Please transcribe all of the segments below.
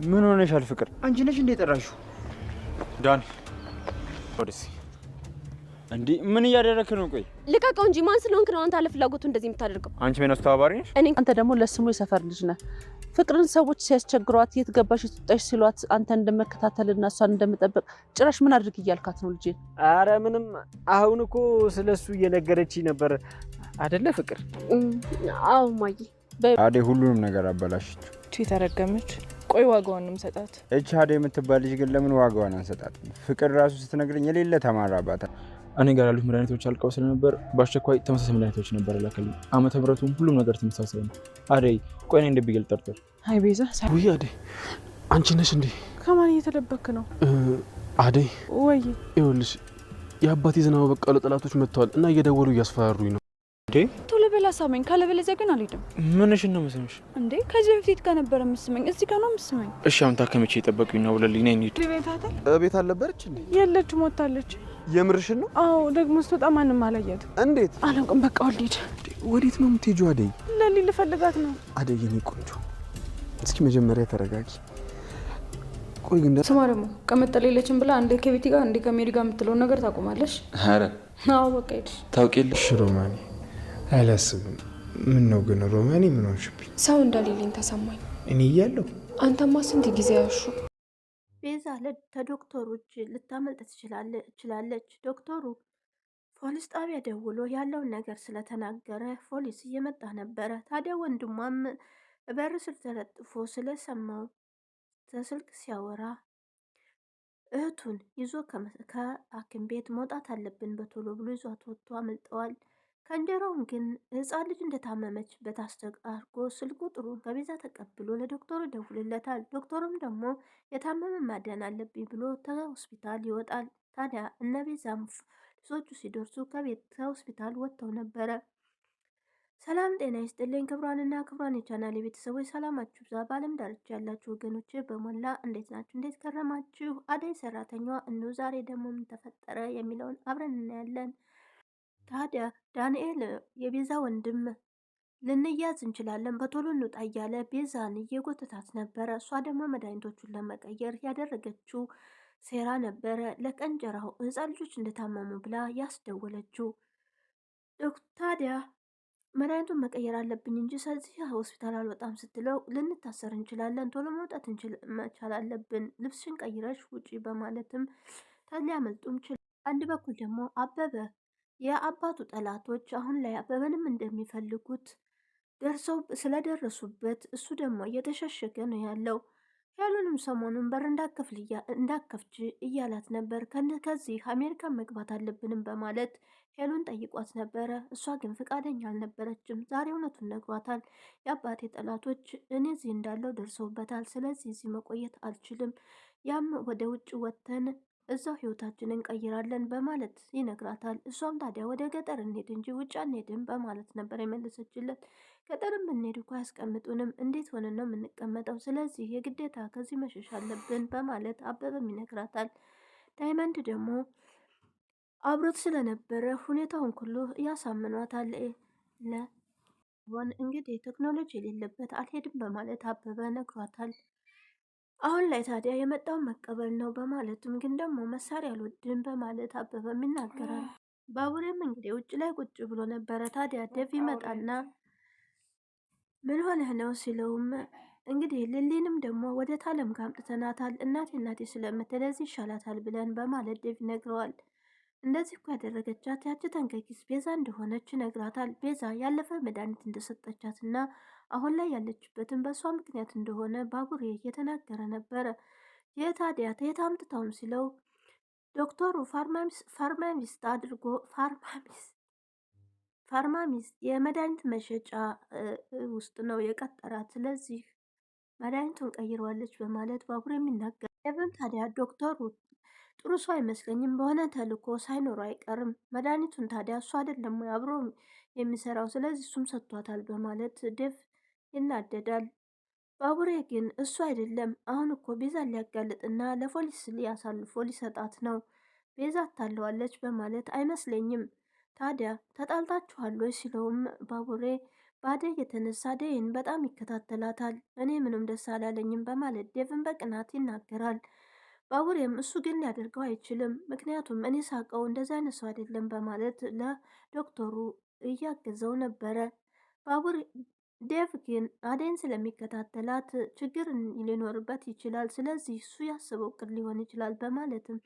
ምን ሆነሻል ፍቅር? አንቺ ነሽ እንደ ጠራሽው? ዳኒ ወደሲ እንዴ ምን እያደረክ ነው? ቆይ ልቀቀው እንጂ ማን ስለሆንክ ነው አንተ አለ ፍላጎቱ እንደዚህ የምታደርገው? አንቺ ምን አስተባባሪ ነሽ? አንተ ደግሞ ለስሙ የሰፈር ልጅ ነህ። ፍቅርን ሰዎች ሲያስቸግሯት የት ገባሽ ትጣሽ ሲሏት አንተ እንደመከታተልና እሷን እንደምጠብቅ ጭራሽ ምን አድርግ እያልካት ነው ልጄ? አረ ምንም። አሁን እኮ ስለሱ እየነገረች ነበር አይደለ ፍቅር? አዎ ማዬ። አዴ ሁሉንም ነገር አበላሽች። ተረገመች። ቆይ ዋጋዋን ነው ሰጣት። እቺ አዴ የምትባል ልጅ ግን ለምን ዋጋዋን አንሰጣት? ፍቅር ራሱ ስትነግረኝ የሌለ ተማራባት። እኔ ጋር ያሉት መድኃኒቶች አልቀው ስለነበር በአስቸኳይ ተመሳሳይ መድኃኒቶች ነበር ላከልኝ። ዓመተ ምሕረቱም ሁሉም ነገር ተመሳሳይ ነው። አደይ ቆይ እኔ እንደብይል ጠርጥር። አይ ቤዛ ውይ አደይ አንቺ ነሽ እንዴ? ከማን እየተደበክ ነው? አደይ ወይ ይኸውልሽ የአባቴ ዝናቡ በቀሉ ጠላቶች መጥተዋል እና እየደወሉ እያስፈራሩኝ ነው። እንዴ ቶሎ በላ ሳመኝ፣ ካለበለዚያ ግን አልሄድም። ምንሽ ነው መስምሽ? እንዴ ከዚህ በፊት ጋር ነበር መስመኝ፣ እዚህ ጋር ነው መስመኝ። እሺ አሁን ታከመች የጠበቁኝ ነው ብለልኝ ነኝ። እንዴ ቤት አልነበረች እንዴ? የለች ሞታለች። የምርሽን ነው? አዎ ደግሞ ስትወጣ ማንንም አላያትም። እንዴት? አላውቅም። በቃ ወልድ። ወዴት ነው የምትሄጂው አደይ? ለሊ ልፈልጋት ነው። አደይ የኔ ቆንጆ እስኪ መጀመሪያ ተረጋጊ። ቆይ ግን ስማ ደግሞ ከመጠለ የለችም ብላ አንዴ ከቤቲ ጋር አንዴ ከሜሪ ጋር የምትለውን ነገር ታቆማለሽ? ኧረ አዎ በቃ ሄድሽ። ታውቂልሽ ሮማኒ አላስብም። ምን ነው ግን ሮማኒ ምን ሆንሽብኝ? ሰው እንደሌለኝ ተሰማኝ። እኔ እያለሁ አንተማ ስንት ጊዜ ያሹ። ቤዛ ከዶክተሮች ልታመልጥ ትችላለች። ዶክተሩ ፖሊስ ጣቢያ ደውሎ ያለውን ነገር ስለተናገረ ፖሊስ እየመጣ ነበረ። ታዲያ ወንድሟም በር ስር ተለጥፎ ስለሰማው ስልክ ሲያወራ እህቱን ይዞ ከሐኪም ቤት መውጣት አለብን በቶሎ ብሎ ይዟት ወጥቶ አመልጠዋል። ከእንጀራውን ግን ህፃን ልጅ እንደታመመችበት አድርጎ ስልክ ቁጥሩን ከቤዛ ተቀብሎ ለዶክተሩ ይደውልለታል። ዶክተሩም ደግሞ የታመመ ማዳን አለብኝ ብሎ ከሆስፒታል ይወጣል። ታዲያ እነ ቤዛም ልጆቹ ሲደርሱ ከሆስፒታል ወጥተው ነበረ። ሰላም ጤና ይስጥልኝ ክብሯንና ክብሯን የቻናል ቤተሰቦች ሰላማችሁ ብዛ። በዓለም ዳርቻ ያላችሁ ወገኖች በሞላ እንዴት ናችሁ? እንዴት ከረማችሁ? አደይ ሰራተኛዋ እኑ ዛሬ ደግሞ ምን ተፈጠረ የሚለውን አብረን እናያለን። ታዲያ ዳንኤል የቤዛ ወንድም ልንያዝ እንችላለን በቶሎ እንውጣ እያለ ቤዛን እየጎተታት ነበረ። እሷ ደግሞ መድኃኒቶቹን ለመቀየር ያደረገችው ሴራ ነበረ። ለቀንጀራው ህፃን ልጆች እንደታመሙ ብላ ያስደወለችው። ታዲያ መድኃኒቱን መቀየር አለብኝ እንጂ ስለዚህ ሆስፒታል አልወጣም ስትለው ልንታሰር እንችላለን፣ ቶሎ መውጣት መቻል አለብን፣ ልብስሽን ቀይረሽ ውጪ በማለትም ሊያመልጡም ችል። አንድ በኩል ደግሞ አበበ የአባቱ ጠላቶች አሁን ላይ አበበንም እንደሚፈልጉት ስለደረሱበት እሱ ደግሞ እየተሸሸገ ነው ያለው። ሄሉንም ሰሞኑን በር እንዳከፍች እያላት ነበር። ከዚህ አሜሪካን መግባት አለብንም በማለት ሄሉን ጠይቋት ነበረ። እሷ ግን ፈቃደኛ አልነበረችም። ዛሬ እውነቱን ነግሯታል። የአባቴ ጠላቶች እኔ እዚህ እንዳለው ደርሰውበታል። ስለዚህ እዚህ መቆየት አልችልም። ያም ወደ ውጭ ወጥተን እዛው ህይወታችንን እንቀይራለን በማለት ይነግራታል። እሷም ታዲያ ወደ ገጠር እንሄድ እንጂ ውጭ አንሄድም በማለት ነበር የመለሰችለት። ገጠርም ብንሄድ እኮ አያስቀምጡንም፣ እንዴት ሆነን ነው የምንቀመጠው? ስለዚህ የግዴታ ከዚህ መሸሽ አለብን በማለት አበበም ይነግራታል። ዳይመንድ ደግሞ አብሮት ስለነበረ ሁኔታውን ሁሉ ያሳምኗታል። እንግዲህ ቴክኖሎጂ የሌለበት አልሄድም በማለት አበበ ነግሯታል። አሁን ላይ ታዲያ የመጣውን መቀበል ነው በማለትም ግን ደግሞ መሳሪያ አልወድም በማለት አበበም ይናገራል። ባቡሬም እንግዲህ ውጭ ላይ ቁጭ ብሎ ነበረ። ታዲያ ደቭ ይመጣና ምን ሆነህ ነው ሲለውም እንግዲህ ሊሊንም ደግሞ ወደ ታለም ጋር አምጥተናታል እናቴ ስለምትለዚህ ይሻላታል ብለን በማለት ደቭ ይነግረዋል። እንደዚህ እኮ ያደረገቻት ያቺ ተንከኪስ ቤዛ እንደሆነች ይነግራታል። ቤዛ ያለፈ መድኃኒት እንደሰጠቻትና አሁን ላይ ያለችበትን በእሷ ምክንያት እንደሆነ ባቡሬ እየተናገረ ነበረ። የታዲያ የት አምጥተውም ሲለው ዶክተሩ ፋርማሚስት አድርጎ ፋርማሚስት የመድኃኒት መሸጫ ውስጥ ነው የቀጠራት። ስለዚህ መድኃኒቱን ቀይረዋለች በማለት ባቡሬ የሚናገር ኤቨን ታዲያ ዶክተሩ ጥሩ ሰው አይመስለኝም፣ በሆነ ተልኮ ሳይኖሩ አይቀርም። መድኃኒቱን ታዲያ እሱ አይደለም ወይ አብሮ የሚሰራው? ስለዚህ እሱም ሰጥቷታል በማለት ደቭ ይናደዳል። ባቡሬ ግን እሱ አይደለም፣ አሁን እኮ ቤዛን ሊያጋልጥና ለፖሊስ ሊያሳልፎ ሊሰጣት ነው። ቤዛ ታለዋለች በማለት አይመስለኝም። ታዲያ ተጣልታችኋል ወይ ሲለውም ባቡሬ በአደይ የተነሳ አደይን በጣም ይከታተላታል። እኔ ምንም ደስ አላለኝም በማለት ዴቭን በቅናት ይናገራል። ባቡሬም እሱ ግን ሊያደርገው አይችልም፣ ምክንያቱም እኔ ሳቀው እንደዚ አይነት ሰው አይደለም በማለት ለዶክተሩ እያገዘው ነበረ። ባቡር ዴቭ ግን አደይን ስለሚከታተላት ችግር ሊኖርበት ይችላል፣ ስለዚህ እሱ ያስበው ቅር ሊሆን ይችላል በማለትም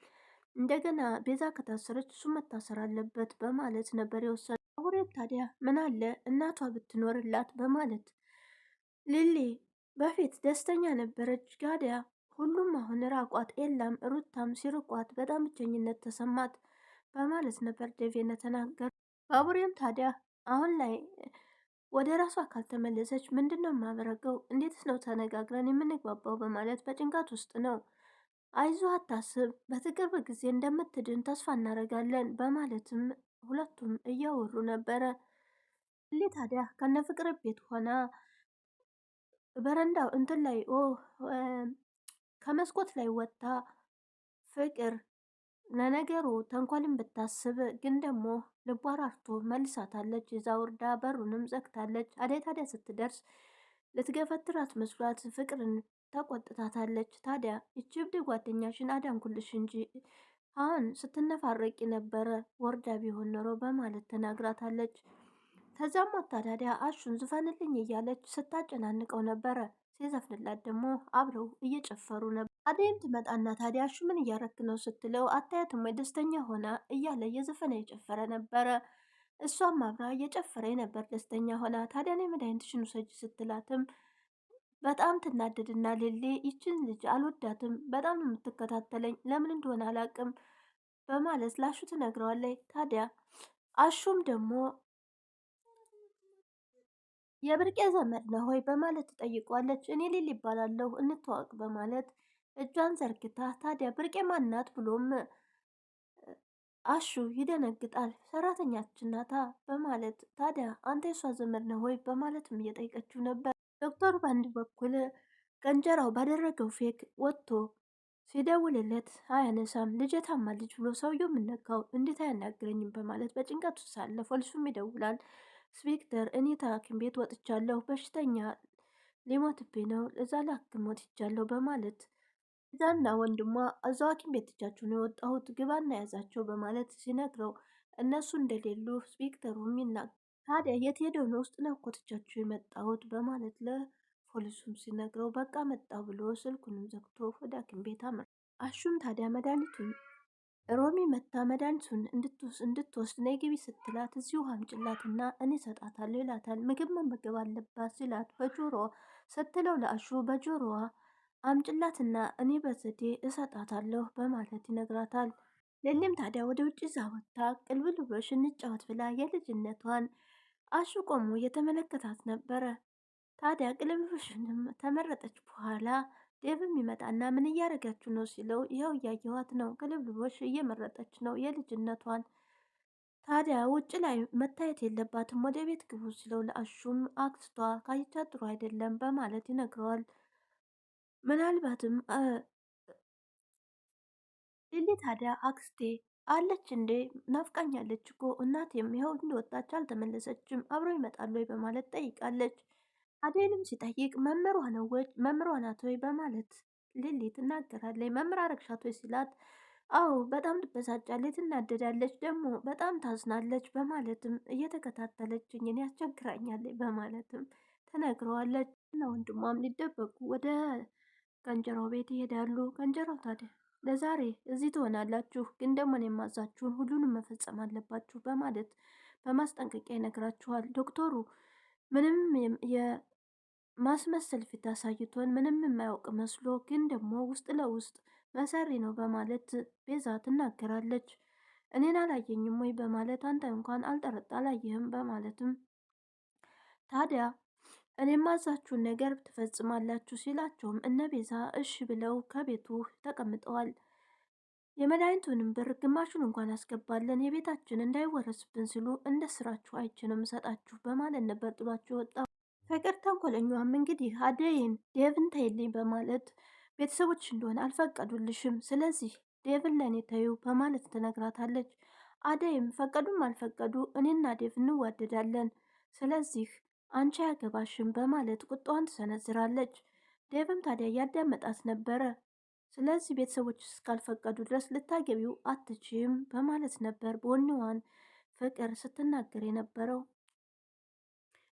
እንደገና ቤዛ ከታሰረች እሱ መታሰር አለበት በማለት ነበር የወሰነ። ባቡሬም ታዲያ ምን አለ እናቷ ብትኖርላት በማለት ሊሊ በፊት ደስተኛ ነበረች፣ ጋዲያ ሁሉም አሁን ራቋት፣ ኤላም ሩታም ሲርቋት በጣም ብቸኝነት ተሰማት በማለት ነበር ዴቭ ተናገር። ባቡሬም ታዲያ አሁን ላይ ወደ ራሷ ካልተመለሰች ምንድን ነው የማደርገው? እንዴትስ ነው ተነጋግረን የምንግባባው? በማለት በጭንቀት ውስጥ ነው። አይዞ አታስብ፣ በቅርብ ጊዜ እንደምትድን ተስፋ እናደርጋለን በማለትም ሁለቱም እያወሩ ነበረ። ሊሊ ታዲያ ከነ ፍቅር ቤት ሆና በረንዳው እንትን ላይ ከመስኮት ላይ ወጥታ ፍቅር ለነገሩ ተንኮልን ብታስብ ግን ደግሞ ልቧ ራርቶ መልሳታለች። እዛ ውርዳ በሩንም ዘግታለች። አደይ ታዲያ ስትደርስ ልትገፈትራት መስሏት ፍቅርን ተቆጥታታለች። ታዲያ ይቺ እብድ ጓደኛሽን አዳንኩልሽ እንጂ አሁን ስትነፋረቂ ነበረ ወርዳ ቢሆን ኖሮ በማለት ተናግራታለች። ከዛም ወጣ ታዲያ አሹን ዝፈንልኝ እያለች ስታጨናንቀው ነበረ። ሲዘፍንላት ደግሞ አብረው እየጨፈሩ ነበር። አደይም ትመጣና ታዲያ አሹ ምን እያረክ ነው ስትለው አታያትም ወይ ደስተኛ ሆና እያለ እየዘፈነ የጨፈረ ነበረ። እሷም አብራ እየጨፈረ ነበር ደስተኛ ሆና። ታዲያ እኔ መድኃኒትሽን ውሰጂ ስትላትም በጣም ትናደድና ሌሌ ይችን ልጅ አልወዳትም፣ በጣም ነው የምትከታተለኝ፣ ለምን እንደሆነ አላቅም በማለት ላሹ ትነግረዋለች። ታዲያ አሹም ደግሞ የብርቄ ዘመድ ነህ ሆይ በማለት ትጠይቋለች። እኔ ሊል ይባላለሁ እንተዋወቅ በማለት እጇን ዘርግታ ታዲያ ብርቄ ማናት ብሎም አሹ ይደነግጣል። ሰራተኛችን ናታ በማለት ታዲያ አንተ የሷ ዘመድ ነህ ሆይ በማለትም እየጠየቀችው ነበር። ዶክተሩ በአንድ በኩል ቀንጀራው ባደረገው ፌክ ወጥቶ ሲደውልለት አያነሳም። ልጄ ታማለች ብሎ ሰውየው የምነካው እንዴት አያናግረኝም በማለት በጭንቀቱ ሳለ ፖሊሱም ይደውላል። ስፔክተር እኔ ታኪም ቤት ወጥቻለሁ፣ በሽተኛ ሊሞትብኝ ነው፣ እዛ ላክም ወጥቻለሁ በማለት እዛና ወንድሟ እዛው ሐኪም ቤት ትቻችሁ ነው የወጣሁት፣ ግባና ያዛቸው በማለት ሲነግረው እነሱ እንደሌሉ ስፔክተሩም ይናገራል። ታዲያ የት ሄደው ነው? ውስጥ ነው እኮ ትቻችሁ የመጣሁት በማለት ለፖሊሱም ሲነግረው በቃ መጣ ብሎ ስልኩንም ዘግቶ ወደ ሐኪም ቤት አመራ። አሹም ታዲያ መድኃኒቱን ሮሚ መታ መድኃኒቱን እንድትወስድ ነይ ግቢ ስትላት እዚሁ አምጪላትና እኔ እሰጣታለሁ ይላታል። ምግብ መመገብ አለባት ሲላት በጆሮዋ ስትለው ለአሹ በጆሮዋ አምጭላትና እኔ በዘዴ እሰጣታለሁ በማለት ይነግራታል። ሌሊም ታዲያ ወደ ውጭ ዛወታ ቅልብልቦሽ እንጫወት ብላ የልጅነቷን አሹ ቆሞ እየተመለከታት ነበረ። ታዲያ ቅልብልቦሽንም ተመረጠች በኋላ ዴቭም ይመጣና ምን እያደረጋችሁ ነው ሲለው ይኸው እያየኋት ነው፣ ቅልብልቦሽ እየመረጠች ነው የልጅነቷን። ታዲያ ውጭ ላይ መታየት የለባትም ወደ ቤት ግቡ ሲለው ለአሹም አክስቷ ካይቻ ጥሩ አይደለም በማለት ይነግረዋል። ምናልባትም ሊሊ ታዲያ አክስቴ አለች እንዴ ናፍቃኛለች እኮ እናቴም ይኸው እንደወጣች አልተመለሰችም፣ አብረው ይመጣሉ ወይ በማለት ጠይቃለች። አዴንም ሲጠይቅ መምህሯ ናት ወይ በማለት ሊሊ ትናገራለች። መምህር አረግሻት ወይ ሲላት አዎ በጣም ትበሳጫለች፣ ትናደዳለች፣ ደግሞ በጣም ታዝናለች በማለትም እየተከታተለችኝ እኔ ያስቸግራኛለች በማለትም ተነግረዋለች። እና ወንድሟም ሊደበቁ ወደ ቀንጀራው ቤት ይሄዳሉ። ቀንጀራው ታዲያ ለዛሬ እዚህ ትሆናላችሁ፣ ግን ደግሞ የማዛችሁን ሁሉንም መፈጸም አለባችሁ በማለት በማስጠንቀቂያ ይነግራችኋል። ዶክተሩ ምንም የማስመሰል ፊት አሳይቶን ምንም የማያውቅ መስሎ ግን ደግሞ ውስጥ ለውስጥ መሰሪ ነው በማለት ቤዛ ትናገራለች። እኔን አላየኝም ወይ በማለት አንተ እንኳን አላየህም በማለትም ታዲያ እኔ ማዛችሁን ነገር ትፈጽማላችሁ ሲላቸውም እነ ቤዛ እሺ ብለው ከቤቱ ተቀምጠዋል። የመድኃኒቱንም ብር ግማሹን እንኳን አስገባለን የቤታችን እንዳይወረስብን ሲሉ እንደ ስራችሁ አይችንም ሰጣችሁ በማለት ነበር ጥሏችሁ ወጣው። ፍቅር ተንኮለኛዋም እንግዲህ አደይን ዴቭን ተይልኝ በማለት ቤተሰቦች እንደሆነ አልፈቀዱልሽም፣ ስለዚህ ዴቭን ለእኔ ተዩ በማለት ትነግራታለች። አደይም ፈቀዱም አልፈቀዱ እኔና ዴቭ እንዋደዳለን፣ ስለዚህ አንቺ አያገባሽም በማለት ቁጣዋን ትሰነዝራለች። ዴቭም ታዲያ እያዳመጣት ነበረ። ስለዚህ ቤተሰቦች እስካልፈቀዱ ድረስ ልታገቢው አትችም በማለት ነበር በወኔዋን ፍቅር ስትናገር የነበረው።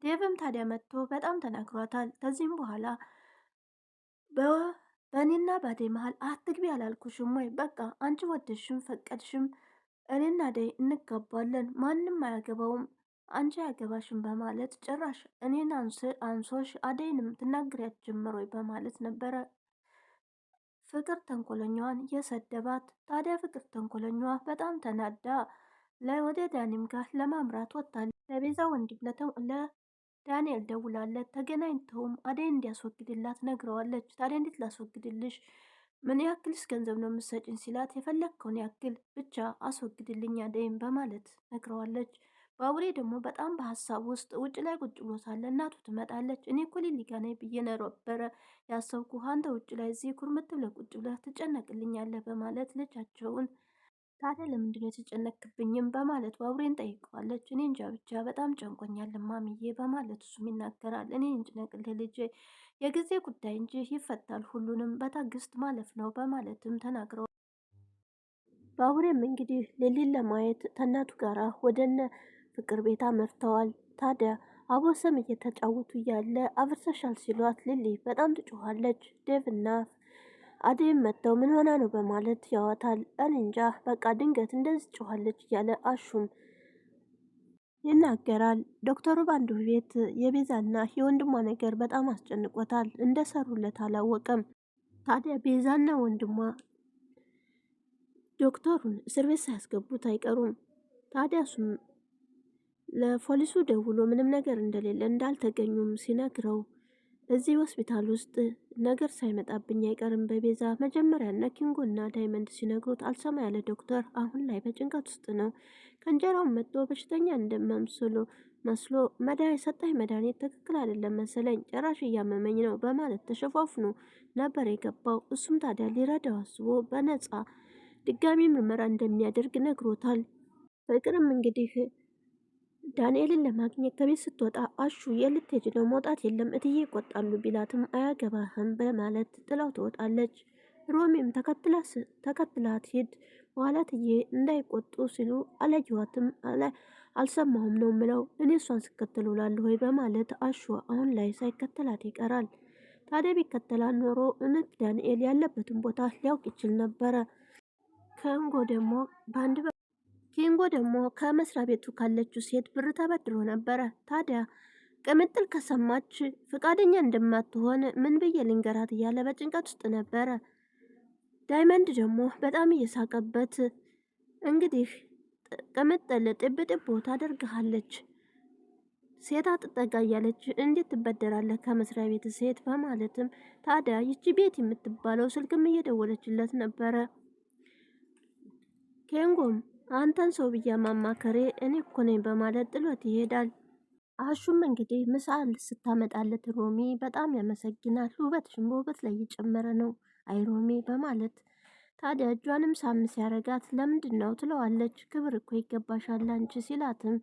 ዴቭም ታዲያ መጥቶ በጣም ተናግሯታል። ከዚህም በኋላ በእኔና በአደይ መሀል አትግቢ አላልኩሽም ወይ? በቃ አንቺ ወደድሽም ፈቀድሽም እኔና አደይ እንጋባለን፣ ማንም አያገባውም፣ አንቺ አያገባሽም በማለት ጭራሽ እኔን አንሶሽ አደይንም ትናገሪያት ጀመር ወይ በማለት ነበረ ፍቅር ተንኮለኛዋን የሰደባት። ታዲያ ፍቅር ተንኮለኛዋ በጣም ተናዳ ወደ ዳኒም ጋር ለማምራት ወጥታለች። ለቤዛ ወንድም ለዳንኤል ደውላለት ተገናኝተውም አደይን እንዲያስወግድላት ነግረዋለች። ታዲያ እንዴት ላስወግድልሽ? ምን ያክልስ ገንዘብ ነው የምትሰጭኝ ሲላት የፈለግከውን ያክል ብቻ አስወግድልኝ አደይን በማለት ነግረዋለች። ባቡሬ ደግሞ በጣም በሀሳብ ውስጥ ውጭ ላይ ቁጭ ብሎ ሳለ እናቱ ትመጣለች። እኔ እኮ ሊሊ ጋ ነኝ ብዬ ነበረ ያሰብኩህ፣ አንተ ውጭ ላይ እዚህ ኩርምት ብለህ ቁጭ ብለህ ትጨነቅልኛለህ በማለት ልጃቸውን ታዲያ ለምንድን ነው የተጨነክብኝም በማለት ባቡሬን ጠይቀዋለች። እኔ እንጃ ብቻ በጣም ጨንቆኛል ማሚዬ በማለት እሱም ይናገራል። እኔ እንጭነቅልህ ልጄ፣ የጊዜ ጉዳይ እንጂ ይፈታል፣ ሁሉንም በታግስት ማለፍ ነው በማለትም ተናግረዋል። ባቡሬም እንግዲህ ሊሊን ለማየት ከእናቱ ጋር ወደነ ፍቅር ቤት አመርተዋል። ታዲያ አቦሰም እየተጫወቱ እያለ አብርሰሻል ሲሏት ሊሊ በጣም ትጮኋለች። ዴቭና አደይም መጥተው ምን ሆና ነው በማለት ያዋታል። እኔ እንጃ በቃ ድንገት እንደዚህ ጮኋለች እያለ አሹም ይናገራል። ዶክተሩ በአንዱ ቤት የቤዛና የወንድሟ ነገር በጣም አስጨንቆታል። እንደሰሩለት አላወቀም። ታዲያ ቤዛና ወንድሟ ዶክተሩን እስር ቤት ሳያስገቡት አይቀሩም። ታዲያ እሱም ለፖሊሱ ደውሎ ምንም ነገር እንደሌለ እንዳልተገኙም ሲነግረው እዚህ ሆስፒታል ውስጥ ነገር ሳይመጣብኝ አይቀርም በቤዛ መጀመሪያ እነ ኪንጎና ዳይመንድ ሲነግሩት አልሰማ ያለ ዶክተር አሁን ላይ በጭንቀት ውስጥ ነው። ከእንጀራውን መጥቶ በሽተኛ እንደመምስሎ መስሎ የሰጠኝ መድኃኒት ትክክል አይደለም መሰለኝ፣ ጭራሽ እያመመኝ ነው በማለት ተሸፋፍኖ ነበር የገባው። እሱም ታዲያ ሊረዳው አስቦ በነፃ ድጋሚ ምርመራ እንደሚያደርግ ነግሮታል። ፍቅርም እንግዲህ ዳንኤልን ለማግኘት ከቤት ስትወጣ አሹ የልትሄጂ ነው መውጣት የለም እትዬ ይቆጣሉ ቢላትም አያገባህም በማለት ጥላው ትወጣለች። ሮሚም ተከትላት ሂድ በኋላ ትዬ እንዳይቆጡ ሲሉ አላየኋትም አልሰማሁም ነው ምለው እኔ እሷን ስከተል ውላለሁ ወይ በማለት አሹ አሁን ላይ ሳይከተላት ይቀራል። ታዲያ ቢከተላት ኖሮ እውነት ዳንኤል ያለበትን ቦታ ሊያውቅ ይችል ነበረ። ኪንጎ ደግሞ ከመስሪያ ቤቱ ካለችው ሴት ብር ተበድሮ ነበረ። ታዲያ ቅምጥል ከሰማች ፈቃደኛ እንደማትሆን ምን ብዬ ልንገራት እያለ በጭንቀት ውስጥ ነበረ። ዳይመንድ ደግሞ በጣም እየሳቀበት እንግዲህ ቅምጥል ጥብ ታደርግሃለች፣ ሴት አትጠጋ እያለች እንዴት ትበደራለህ ከመስሪያ ቤት ሴት በማለትም ታዲያ ይቺ ቤት የምትባለው ስልክም እየደወለችለት ነበረ። ኬንጎም አንተን ሰው ብያ ማማከሬ እኔ እኮ ነኝ በማለት ጥሎት ይሄዳል። አሹም እንግዲህ ምሳል ስታመጣለት ሮሚ በጣም ያመሰግናል። ውበትሽም በውበት ላይ እየጨመረ ነው አይ ሮሚ በማለት ታዲያ እጇንም ሳም ሲያረጋት ለምንድን ነው ትለዋለች። ክብር እኮ ይገባሻል አንቺ ሲላትም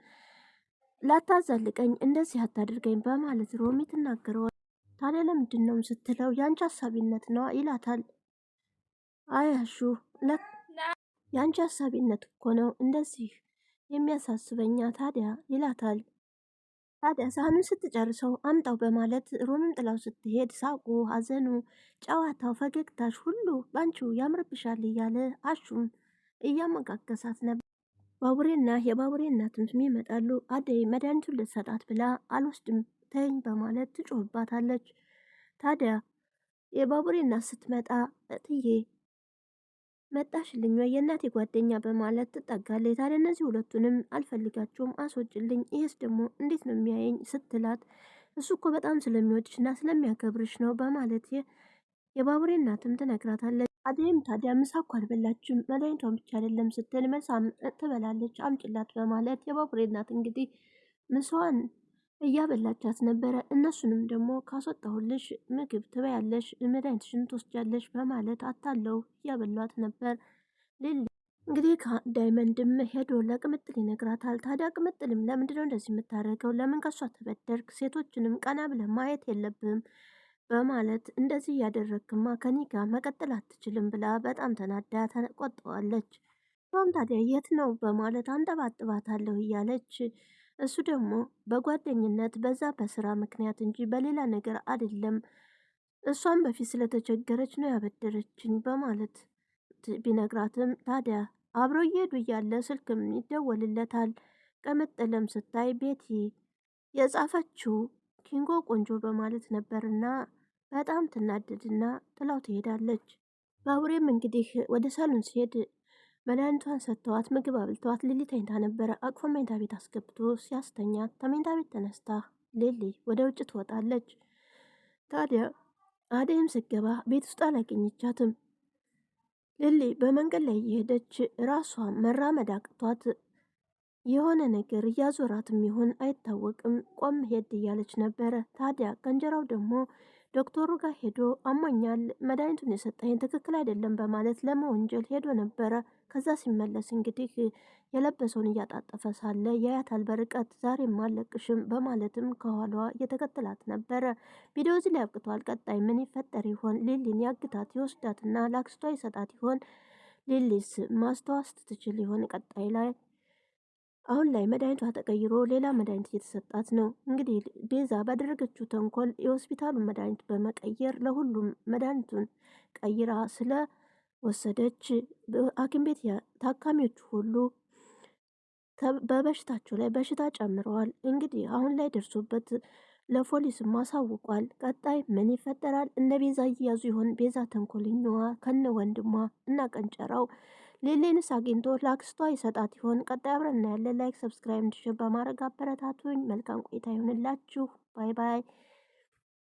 ላታዛልቀኝ እንደዚህ አታድርገኝ በማለት ሮሚ ትናገረዋል። ታዲያ ለምንድን ነው ስትለው ያንቺ ሀሳቢነት ነው ይላታል። አይ አሹ የአንቺ ሀሳቢነት እኮ ነው እንደዚህ የሚያሳስበኛ ታዲያ ይላታል። ታዲያ ሳህኑን ስትጨርሰው አምጣው በማለት ሮምም ጥላው ስትሄድ ሳቁ፣ ሀዘኑ፣ ጨዋታው፣ ፈገግታሽ ሁሉ ባንቺው ያምርብሻል እያለ አሹም እያመጋገሳት ነበር። ባቡሬና የባቡሬ እናትም ይመጣሉ። አደይ መድኃኒቱን ልትሰጣት ብላ አልወስድም ተይኝ በማለት ትጮህባታለች። ታዲያ የባቡሬ እናት ስትመጣ እትዬ መጣሽልኝ ወይ የእናቴ ጓደኛ በማለት ትጠጋለች። ታዲያ እነዚህ ሁለቱንም አልፈልጋቸውም አስወጭልኝ፣ ይህስ ደግሞ እንዴት ነው የሚያየኝ ስትላት እሱ እኮ በጣም ስለሚወድሽ እና ስለሚያከብርሽ ነው በማለት የባቡሬ እናትም ትነግራታለች። አደይም ታዲያ ምሳ እኮ አልበላችም መድኃኒቷን ብቻ አይደለም ስትል መሳም ትበላለች አምጭላት በማለት የባቡሬ እናት እንግዲህ ምሳዋን እያበላቻት ነበረ። እነሱንም ደግሞ ካስወጣሁልሽ ምግብ ትበያለሽ፣ መድኃኒትሽን ትወስጃለሽ በማለት አታለው እያበሏት ነበር። ሊሊ እንግዲህ ዳይመንድም ሄዶ ለቅምጥል ይነግራታል። ታዲያ ቅምጥልም ለምንድነው እንደዚህ የምታደርገው? ለምን ከሷ ተበደርክ? ሴቶችንም ቀና ብለህ ማየት የለብም በማለት እንደዚህ እያደረግክማ ከኔ ጋር መቀጠል አትችልም ብላ በጣም ተናዳ ተቆጣዋለች። እሷም ታዲያ የት ነው በማለት አንጠባጥባታለሁ እያለች እሱ ደግሞ በጓደኝነት በዛ በስራ ምክንያት እንጂ በሌላ ነገር አይደለም፣ እሷም በፊት ስለተቸገረች ነው ያበደረችኝ በማለት ቢነግራትም ታዲያ አብረው እየሄዱ እያለ ስልክም ይደወልለታል። ቅምጥልም ስታይ ቤቲ የጻፈችው ኪንጎ ቆንጆ በማለት ነበርና በጣም ትናደድና ጥላው ትሄዳለች። ባቡሬም እንግዲህ ወደ ሳሎን ሲሄድ መድኃኒቷን ሰጥተዋት ምግብ አብልተዋት ሊሊ ተኝታ ነበረ። አቅፎ መኝታ ቤት አስገብቶ ሲያስተኛት ከመኝታ ቤት ተነስታ ሊሊ ወደ ውጭ ትወጣለች። ታዲያ አደይም ስገባ ቤት ውስጥ አላገኘቻትም። ሊሊ በመንገድ ላይ እየሄደች ራሷ መራመድ አቅቷት የሆነ ነገር እያዞራትም ይሁን አይታወቅም ቆም ሄድ እያለች ነበረ። ታዲያ ከእንጀራው ደግሞ ዶክተሩ ጋር ሄዶ አሞኛል፣ መድኃኒቱን የሰጠኝ ትክክል አይደለም በማለት ለመወንጀል ሄዶ ነበረ። ከዛ ሲመለስ እንግዲህ የለበሰውን እያጣጠፈ ሳለ ያያታል በርቀት። ዛሬም አለቅሽም በማለትም ከኋላዋ እየተከተላት ነበረ። ቪዲዮ እዚህ ላይ አብቅቷል። ቀጣይ ምን ይፈጠር ይሆን? ሊሊን ያግታት ይወስዳትና ላክስቷ ይሰጣት ይሆን? ሊሊስ ማስታወስ ትችል ይሆን? ቀጣይ ላይ አሁን ላይ መድኃኒቷ ተቀይሮ ሌላ መድኃኒት እየተሰጣት ነው። እንግዲህ ቤዛ ባደረገችው ተንኮል የሆስፒታሉን መድኃኒት በመቀየር ለሁሉም መድኃኒቱን ቀይራ ስለወሰደች ሐኪም ቤት ታካሚዎቹ ሁሉ በበሽታቸው ላይ በሽታ ጨምረዋል። እንግዲህ አሁን ላይ ደርሶበት ለፖሊስም ማሳውቋል። ቀጣይ ምን ይፈጠራል? እነ ቤዛ እየያዙ ይሆን? ቤዛ ተንኮልኛዋ ከነ ወንድሟ እና ቀንጨራው ሌሌንስ አግኝቶ ለአክስቷ ይሰጣት ይሆን? ቀጣይ አብረን እናያለን። ላይክ፣ ሰብስክራይብ፣ እንዲሽን በማድረግ አበረታቱኝ። መልካም ቆይታ ይሆንላችሁ። ባይ ባይ።